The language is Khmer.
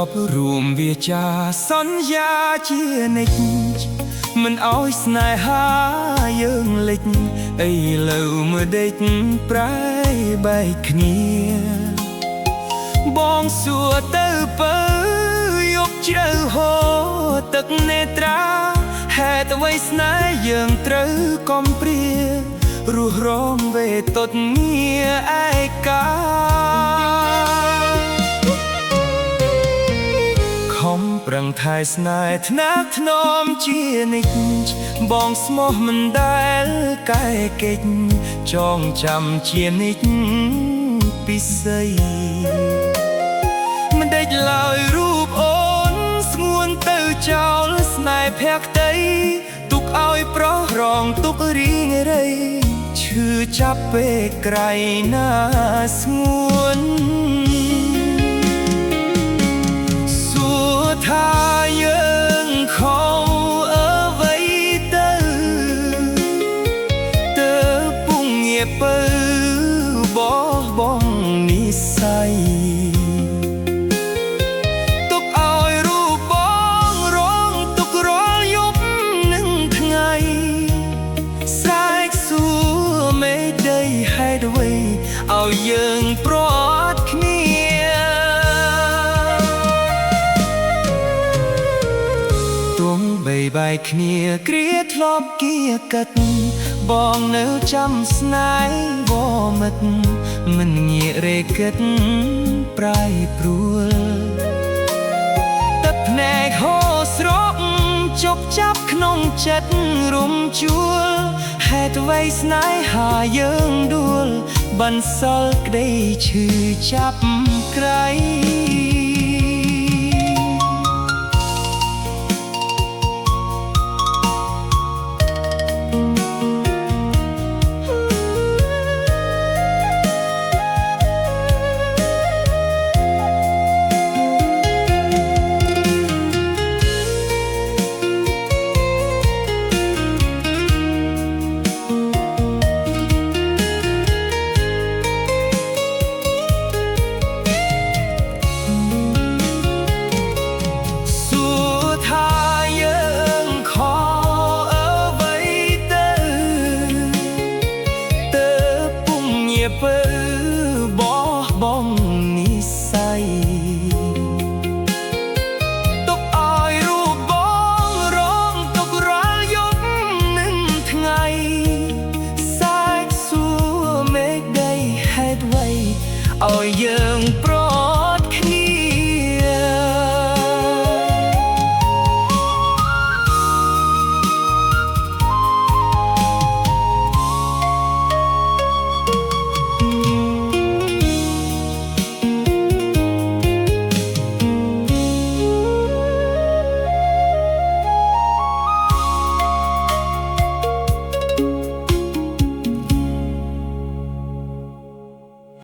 บរួមវាចាសន្យាជានិច្ចមិនអោយស្នេហាយើងលិចអីលើមើលដេកប្រែបែកគ្នាបងសួរទៅពើយកជ្រៅហូរទឹកនេត្រាហេតុអ្វីស្នេហ៍យើងត្រូវកំព្រារស់រងវេទតងារឯកាខំប្រឹងថែស្នេហ៍ថ្នាក់ថ្នមជានិច្ចបងស្មោះមិនដែលកែកិច្ចចងចាំជានិច្ចពិសីមិនដេចឡើយរូបអូនស្ងួនទៅចោលស្នេហ៍ភក្តីទុកឲ្យប្រុសរងទុករីងរៃឈឺចាប់ពេកក្រៃណាស្ងួនសួរថាយើងខុសអ្វីទៅពុងងាពើបោះបង់និស្ស័យទុកឲ្យរូបបងរងទុករាល់យប់និងថ្ងៃស្រែកសួរមេដីហេតុអ្វីឲ្យយើងប្រត់គ្នាទុំបីបែកគ្នាគ្រាធ្លាប់គៀកិតបងនៅចាំស្នេហ៍វមិតមិនងាករេគិតប្រៃព្រួលទឹកភ្នែកហូរស្រក់ជប់ចាប់ក្នុងចិត្តរំជួលហេតុអ្វីស្នេហាយើងដួលបន្សល់ក្តីឈឺចាប់ក្រៃពើបោះបង់